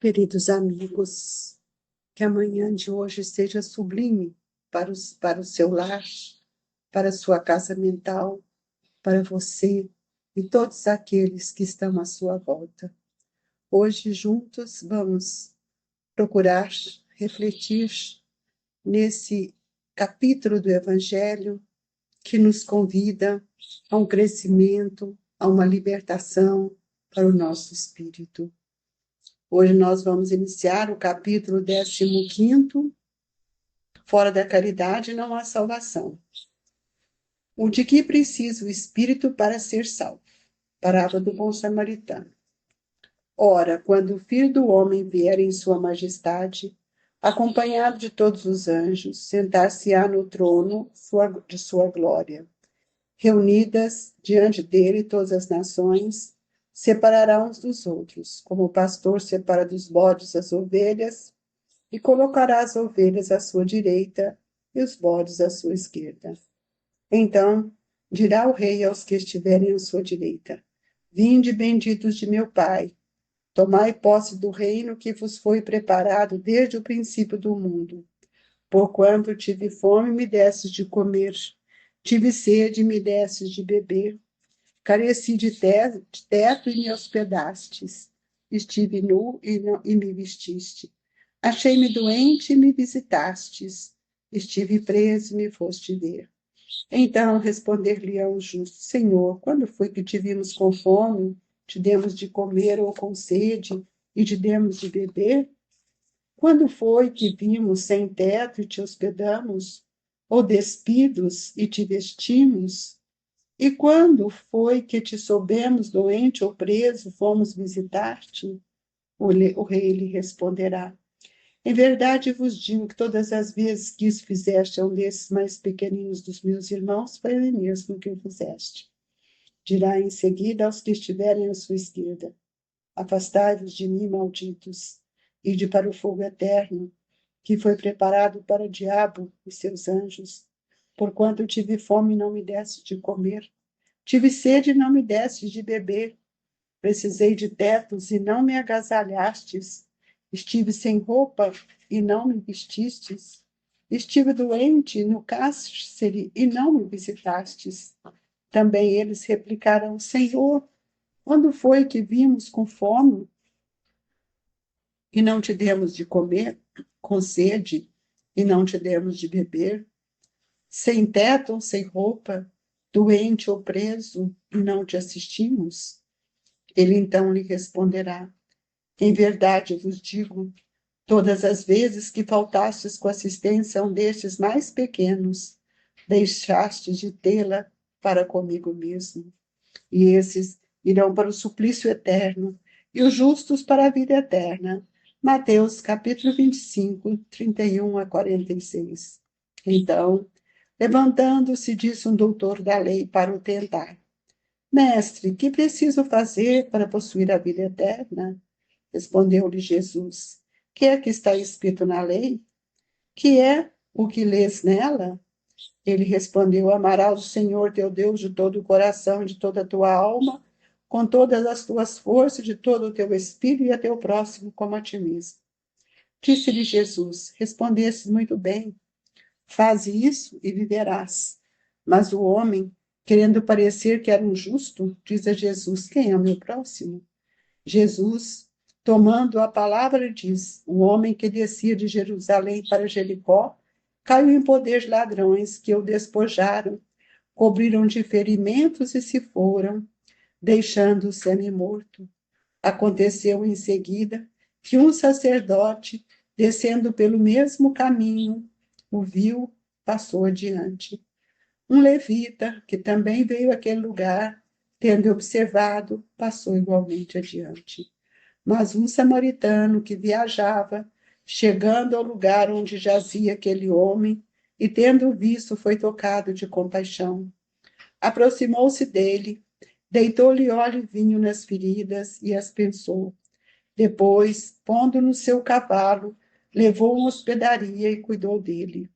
Queridos amigos, que a manhã de hoje seja sublime para o seu lar, para a sua casa mental, para você e todos aqueles que estão à sua volta. Hoje, juntos, vamos procurar refletir nesse capítulo do Evangelho que nos convida a um crescimento, a uma libertação para o nosso espírito. Hoje nós vamos iniciar o capítulo 15º, Fora da caridade não há salvação. O de que precisa o espírito para ser salvo? Parábola do bom samaritano. Ora, quando o Filho do homem vier em sua majestade, acompanhado de todos os anjos, sentar-se-á no trono de sua glória. Reunidas diante dele todas as nações, separará uns dos outros, como o pastor separa dos bodes as ovelhas, e colocará as ovelhas à sua direita e os bodes à sua esquerda. Então dirá o rei aos que estiverem à sua direita: Vinde, benditos de meu Pai, tomai posse do reino que vos foi preparado desde o princípio do mundo. Porquanto tive fome, me destes de comer, tive sede, me destes de beber, careci de teto e me hospedastes, estive nu e me vestiste. Achei-me doente e me visitastes, estive preso e me foste ver. Então responder-lhe-ão o justo: Senhor, quando foi que te vimos com fome, te demos de comer, ou com sede, e te demos de beber? Quando foi que vimos sem teto e te hospedamos, ou despidos e te vestimos? E quando foi que te soubemos doente ou preso, fomos visitar-te? O rei lhe responderá: Em verdade vos digo que todas as vezes que isso fizeste a um desses mais pequeninos dos meus irmãos, foi ele mesmo que o fizeste. Dirá em seguida aos que estiverem à sua esquerda: Afastai-vos de mim, malditos, ide para o fogo eterno, que foi preparado para o diabo e seus anjos. Porquanto tive fome e não me deste de comer, tive sede e não me deste de beber, precisei de tetos e não me agasalhastes, estive sem roupa e não me vestistes, estive doente no cárcere e não me visitastes. Também eles replicarão: Senhor, quando foi que vimos com fome e não te demos de comer, com sede e não te demos de beber, sem teto ou sem roupa, doente ou preso e não te assistimos? Ele então lhe responderá: Em verdade vos digo, todas as vezes que faltastes com assistência a um destes mais pequenos, deixastes de tê-la para comigo mesmo. E esses irão para o suplício eterno, e os justos para a vida eterna. Mateus capítulo 25, 31 a 46. Então, levantando-se, disse um doutor da lei para o tentar: Mestre, que preciso fazer para possuir a vida eterna? Respondeu-lhe Jesus: Que é que está escrito na lei? Que é o que lês nela? Ele respondeu: Amarás o Senhor teu Deus de todo o coração e de toda a tua alma, com todas as tuas forças, de todo o teu espírito, e a teu próximo como a ti mesmo. Disse-lhe Jesus: Respondestes muito bem. Faze isso e viverás. Mas o homem, querendo parecer que era um justo, diz a Jesus: Quem é o meu próximo? Jesus, tomando a palavra, diz: Um homem que descia de Jerusalém para Jericó caiu em poder de ladrões que o despojaram, cobriram de ferimentos e se foram, deixando o semi-morto. Aconteceu em seguida que um sacerdote, descendo pelo mesmo caminho, o viu, passou adiante. Um levita, que também veio àquele lugar, tendo observado, passou igualmente adiante. Mas um samaritano que viajava, chegando ao lugar onde jazia aquele homem, e tendo visto, foi tocado de compaixão. Aproximou-se dele, deitou-lhe óleo e vinho nas feridas e as pensou. Depois, pondo no seu cavalo, levou uma hospedaria e cuidou dele.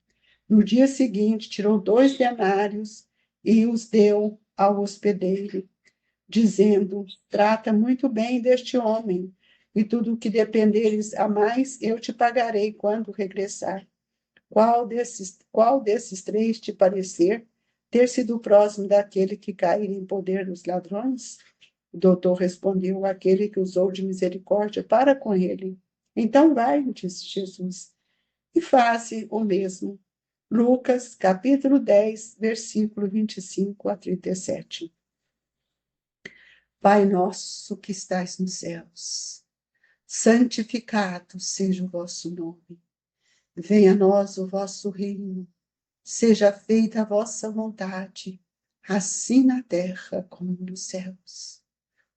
No dia seguinte, tirou 2 denários e os deu ao hospedeiro, dizendo: Trata muito bem deste homem. e tudo o que dependeres a mais, eu te pagarei quando regressar. Qual desses três te parecer ter sido o próximo daquele que cair em poder dos ladrões? O doutor respondeu: aquele que usou de misericórdia para com ele. Então vai, disse Jesus, e faze o mesmo. Lucas, capítulo 10, versículo 25 a 37. Pai nosso que estais nos céus, santificado seja o vosso nome. Venha a nós o vosso reino. Seja feita a vossa vontade, assim na terra como nos céus.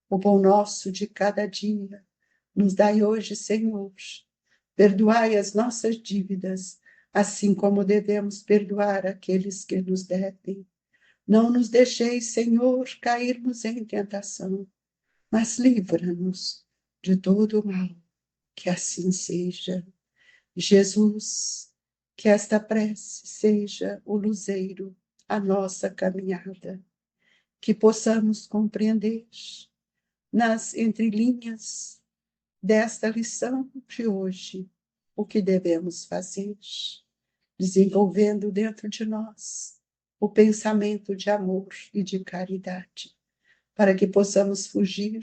O pão nosso de cada dia nos dai hoje, Senhor. Perdoai as nossas dívidas, assim como devemos perdoar aqueles que nos devem. Não nos deixeis, Senhor, cairmos em tentação, mas livra-nos de todo o mal. Que assim seja. Jesus, que esta prece seja o luzeiro à nossa caminhada, que possamos compreender nas entrelinhas desta lição de hoje o que devemos fazer, desenvolvendo dentro de nós o pensamento de amor e de caridade, para que possamos fugir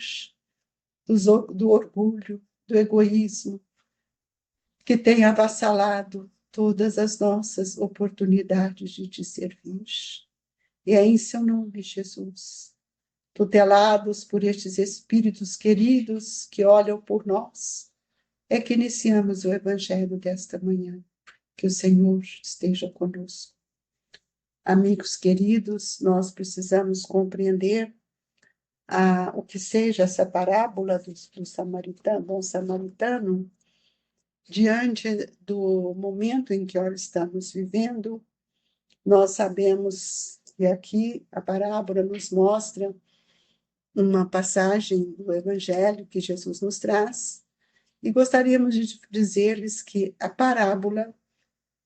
do orgulho, do egoísmo, que tem avassalado todas as nossas oportunidades de te servir. E é em seu nome, Jesus, tutelados por estes espíritos queridos que olham por nós, é que iniciamos o Evangelho desta manhã. Que o Senhor esteja conosco. Amigos queridos, nós precisamos compreender o que seja essa parábola do samaritano, bom samaritano, diante do momento em que nós estamos vivendo. Nós sabemos que aqui a parábola nos mostra uma passagem do Evangelho que Jesus nos traz, e gostaríamos de dizer-lhes que a parábola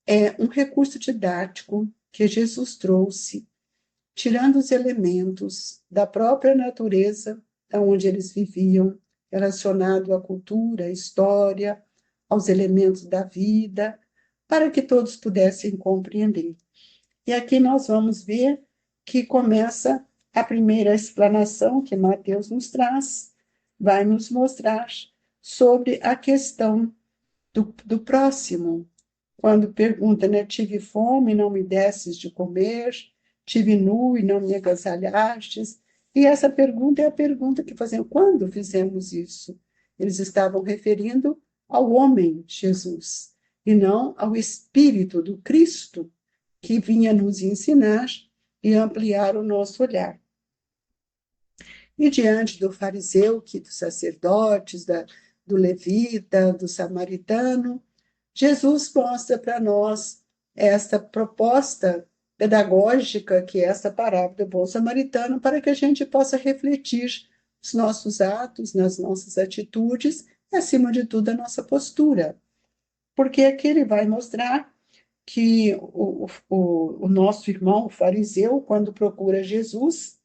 é um recurso didático que Jesus trouxe, tirando os elementos da própria natureza onde eles viviam, relacionado à cultura, à história, aos elementos da vida, para que todos pudessem compreender. E aqui nós vamos ver que começa a primeira explanação que Mateus nos traz, vai nos mostrar sobre a questão do próximo. Quando pergunta, né, tive fome e não me desses de comer, tive nu e não me agasalhastes. E essa pergunta é a pergunta que faziam, quando fizemos isso? Eles estavam referindo ao homem Jesus, e não ao Espírito do Cristo, que vinha nos ensinar e ampliar o nosso olhar. E diante do fariseu, dos sacerdotes, do levita, do samaritano, Jesus mostra para nós esta proposta pedagógica que é esta parábola do bom samaritano, para que a gente possa refletir os nossos atos, nas nossas atitudes e, acima de tudo, a nossa postura. Porque aqui ele vai mostrar que o nosso irmão, o fariseu, quando procura Jesus,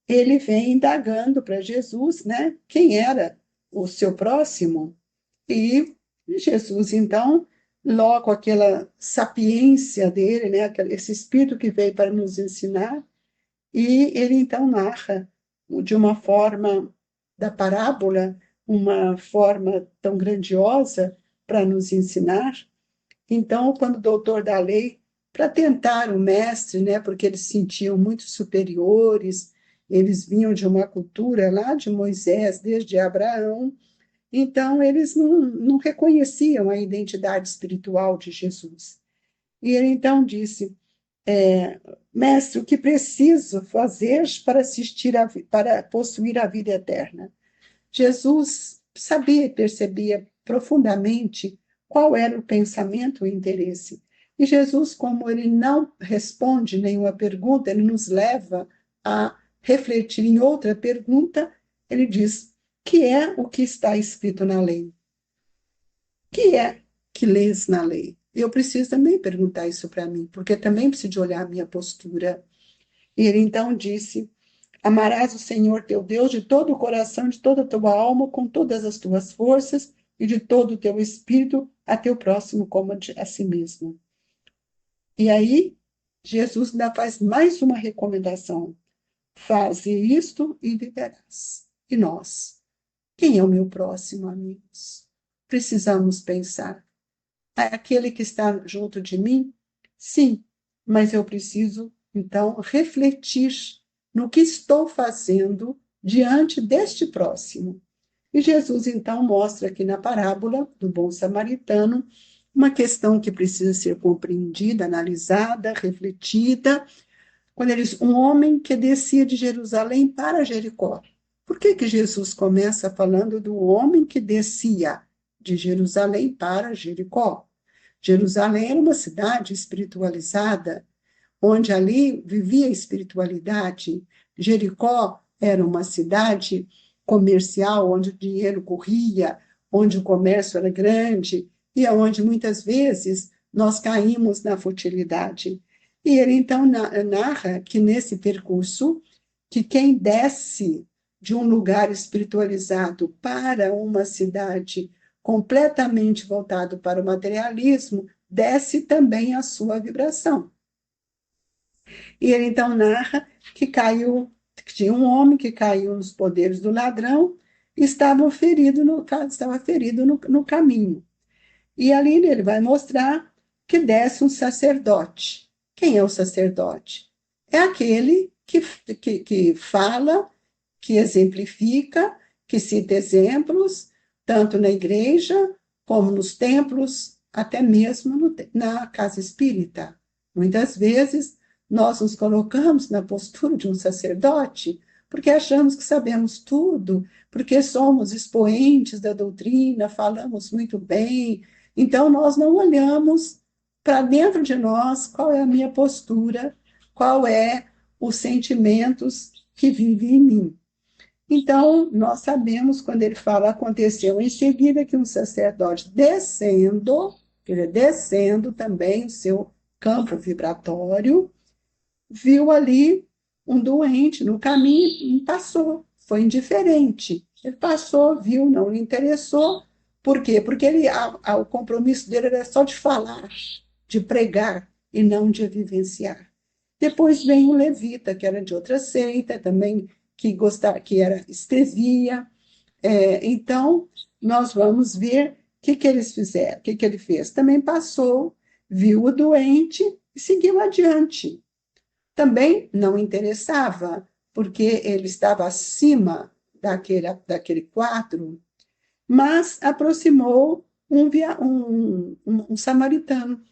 ele vem indagando para Jesus, né, quem era o seu próximo. E Jesus, então, logo aquela sapiência dele, né, esse espírito que veio para nos ensinar, e ele então narra de uma forma da parábola, uma forma tão grandiosa para nos ensinar. Então, quando o doutor da lei, para tentar o mestre, né, porque eles se sentiam muito superiores, eles vinham de uma cultura lá de Moisés, desde Abraão, então eles não reconheciam a identidade espiritual de Jesus. E ele então disse, mestre, o que preciso fazer para para possuir a vida eterna? Jesus sabia e percebia profundamente qual era o pensamento e o interesse. E Jesus, como ele não responde nenhuma pergunta, ele nos leva a refletir em outra pergunta. Ele diz, que é o que está escrito na lei? Que é que lês na lei? Eu preciso também perguntar isso para mim, porque também preciso de olhar a minha postura. E ele então disse, Amarás o Senhor teu Deus de todo o coração, de toda a tua alma, com todas as tuas forças e de todo o teu espírito, a teu próximo como a si mesmo. E aí, Jesus ainda faz mais uma recomendação. Faze isto e viverás. E nós? Quem é o meu próximo, amigos? Precisamos pensar. É aquele que está junto de mim? Sim, mas eu preciso, então, refletir no que estou fazendo diante deste próximo. E Jesus, então, mostra aqui na parábola do bom samaritano uma questão que precisa ser compreendida, analisada, refletida. Quando ele diz, um homem que descia de Jerusalém para Jericó. Por que Jesus começa falando do homem que descia de Jerusalém para Jericó? Jerusalém era uma cidade espiritualizada, onde ali vivia a espiritualidade. Jericó era uma cidade comercial, onde o dinheiro corria, onde o comércio era grande, e onde muitas vezes nós caímos na futilidade. E ele então narra que nesse percurso, que quem desce de um lugar espiritualizado para uma cidade completamente voltado para o materialismo, desce também a sua vibração. E ele então narra que tinha um homem que caiu nos poderes do ladrão e estava ferido no caminho. E ali ele vai mostrar que desce um sacerdote. Quem é o sacerdote? É aquele que fala, que exemplifica, que cita exemplos, tanto na igreja como nos templos, até mesmo na casa espírita. Muitas vezes nós nos colocamos na postura de um sacerdote porque achamos que sabemos tudo, porque somos expoentes da doutrina, falamos muito bem. Então, nós não olhamos para dentro de nós qual é a minha postura, qual é os sentimentos que vivem em mim. Então, nós sabemos, quando ele fala, aconteceu em seguida que um sacerdote descendo também o seu campo vibratório, viu ali um doente no caminho e passou, foi indiferente. Ele passou, viu, não lhe interessou. Por quê? Porque o compromisso dele era só de falar, de pregar e não de vivenciar. Depois vem o levita, que era de outra seita, também escrevia. Então, nós vamos ver o que eles fizeram, o que ele fez. Também passou, viu o doente e seguiu adiante. Também não interessava, porque ele estava acima daquele quadro, mas aproximou um samaritano,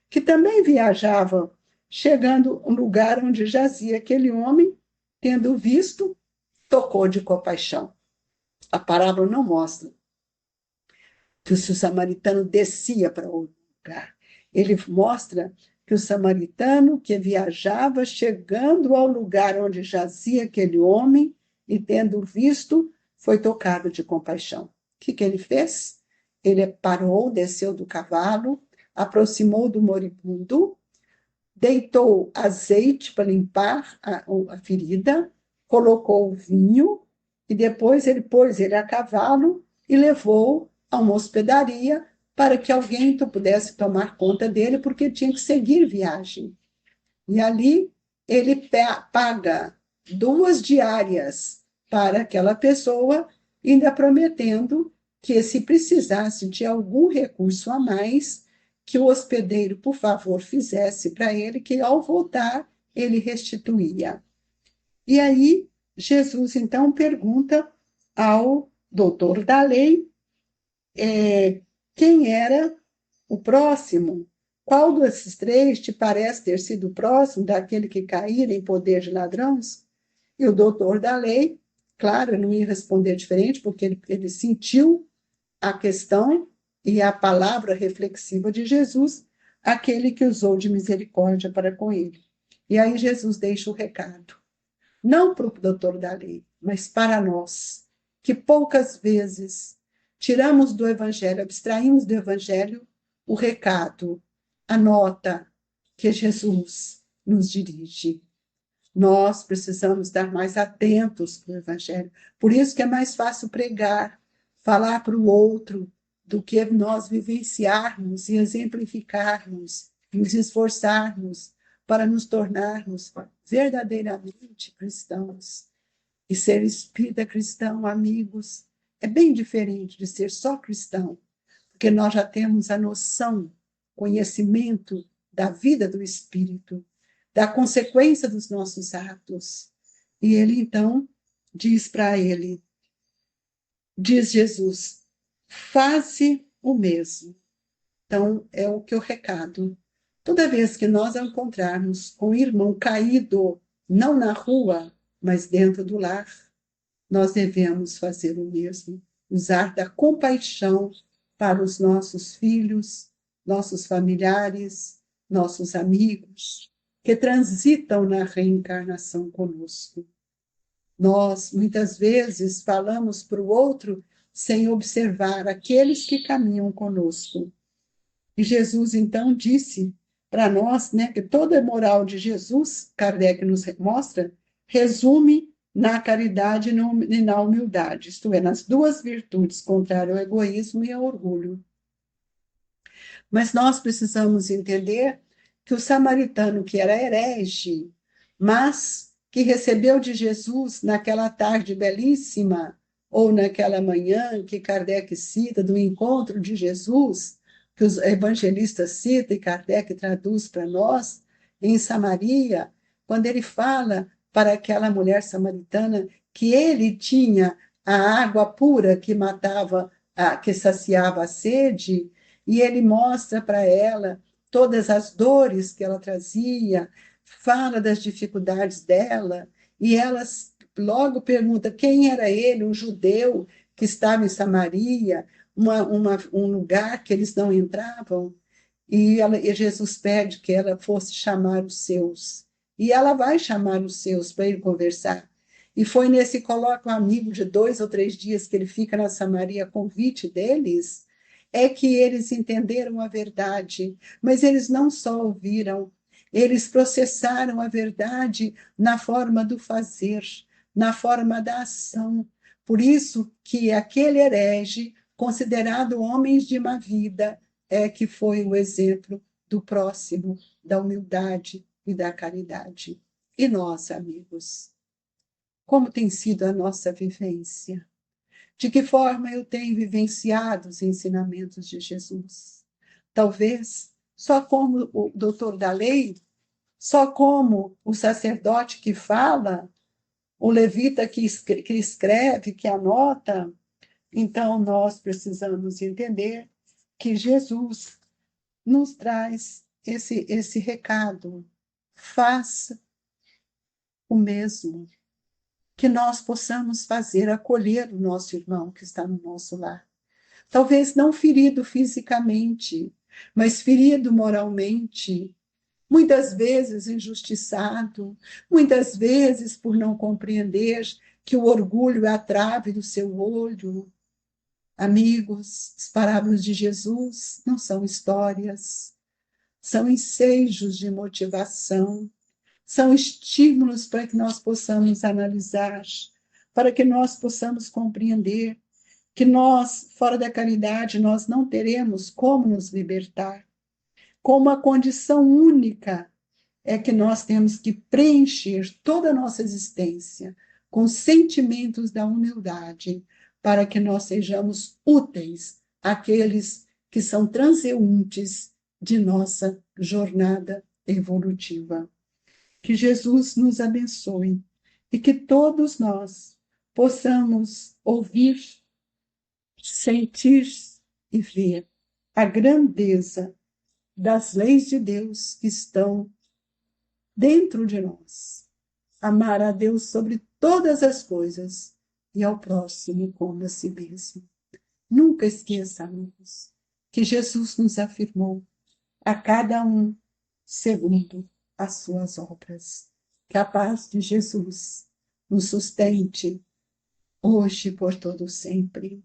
que também viajava, chegando ao lugar onde jazia aquele homem, tendo visto, tocou de compaixão. A parábola não mostra que o samaritano descia para outro lugar. Ele mostra que o samaritano que viajava, chegando ao lugar onde jazia aquele homem e tendo visto, foi tocado de compaixão. O que ele fez? Ele parou, desceu do cavalo, aproximou do moribundo, deitou azeite para limpar a ferida, colocou o vinho e depois ele pôs ele a cavalo e levou a uma hospedaria para que alguém pudesse tomar conta dele, porque tinha que seguir viagem. E ali ele paga 2 diárias para aquela pessoa, ainda prometendo que, se precisasse de algum recurso a mais, que o hospedeiro, por favor, fizesse para ele, que ao voltar ele restituía. E aí Jesus, então, pergunta ao doutor da lei quem era o próximo. Qual desses 3 te parece ter sido o próximo daquele que caíra em poder de ladrões? E o doutor da lei, claro, não ia responder diferente, porque ele sentiu a questão e a palavra reflexiva de Jesus, aquele que usou de misericórdia para com ele. E aí Jesus deixa o recado, não para o doutor da lei, mas para nós, que poucas vezes tiramos do Evangelho, abstraímos do Evangelho o recado, a nota que Jesus nos dirige. Nós precisamos estar mais atentos para o Evangelho. Por isso que é mais fácil pregar, falar para o outro, do que nós vivenciarmos e exemplificarmos, nos esforçarmos para nos tornarmos verdadeiramente cristãos. E ser espírita cristão, amigos, é bem diferente de ser só cristão, porque nós já temos a noção, conhecimento da vida do Espírito, da consequência dos nossos atos. E ele, então, diz para ele, diz Jesus, faze o mesmo. Então, é o que o recado. Toda vez que nós encontrarmos com um irmão caído, não na rua, mas dentro do lar, nós devemos fazer o mesmo, usar da compaixão para os nossos filhos, nossos familiares, nossos amigos, que transitam na reencarnação conosco. Nós, muitas vezes, falamos para o outro sem observar aqueles que caminham conosco. E Jesus, então, disse para nós, né, que toda a moral de Jesus, Kardec nos mostra, resume na caridade e na humildade, isto é, nas duas virtudes, contrário ao egoísmo e ao orgulho. Mas nós precisamos entender que o samaritano, que era herege, mas que recebeu de Jesus naquela tarde belíssima, ou naquela manhã que Kardec cita, do encontro de Jesus, que os evangelistas citam e Kardec traduz para nós, em Samaria, quando ele fala para aquela mulher samaritana que ele tinha a água pura que matava, que saciava a sede, e ele mostra para ela todas as dores que ela trazia, fala das dificuldades dela, e ela logo pergunta quem era ele, um judeu que estava em Samaria, um lugar que eles não entravam, e Jesus pede que ela fosse chamar os seus. E ela vai chamar os seus para ir conversar. E foi nesse coloca um amigo de 2 ou 3 dias que ele fica na Samaria, convite deles, é que eles entenderam a verdade. Mas eles não só ouviram, eles processaram a verdade na forma do fazer, na forma da ação. Por isso que aquele herege, considerado homens de má vida, é que foi o exemplo do próximo, da humildade e da caridade. E nós, amigos, como tem sido a nossa vivência? De que forma eu tenho vivenciado os ensinamentos de Jesus? Talvez só como o doutor da lei, só como o sacerdote que fala, o levita que escreve, que anota. Então, nós precisamos entender que Jesus nos traz esse recado. Faça o mesmo, que nós possamos fazer, acolher o nosso irmão que está no nosso lar. Talvez não ferido fisicamente, mas ferido moralmente, muitas vezes injustiçado, muitas vezes por não compreender que o orgulho é a trave do seu olho. Amigos, as parábolas de Jesus não são histórias, são ensejos de motivação, são estímulos para que nós possamos analisar, para que nós possamos compreender que nós, fora da caridade, nós não teremos como nos libertar. Como a condição única é que nós temos que preencher toda a nossa existência com sentimentos da humildade, para que nós sejamos úteis àqueles que são transeuntes de nossa jornada evolutiva. Que Jesus nos abençoe e que todos nós possamos ouvir, sentir e ver a grandeza das leis de Deus que estão dentro de nós. Amar a Deus sobre todas as coisas e ao próximo como a si mesmo. Nunca esqueçamos que Jesus nos afirmou a cada um segundo as suas obras. Que a paz de Jesus nos sustente hoje e por todo sempre,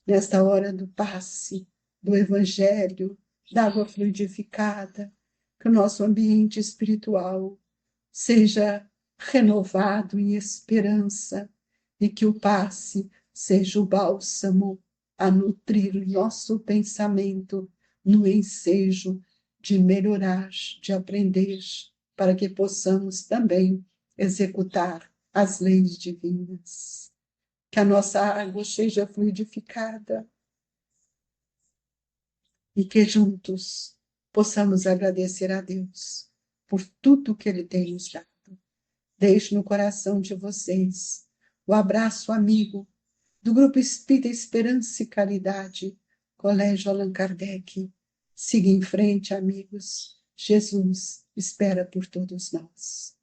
nesta hora do passe, do Evangelho, da água fluidificada, que o nosso ambiente espiritual seja renovado em esperança, e que o passe seja o bálsamo a nutrir o nosso pensamento no ensejo de melhorar, de aprender, para que possamos também executar as leis divinas. Que a nossa água seja fluidificada e que juntos possamos agradecer a Deus por tudo que Ele tem nos dado. Deixo no coração de vocês o abraço amigo do Grupo Espírita Esperança e Caridade, Colégio Allan Kardec. Siga em frente, amigos. Jesus espera por todos nós.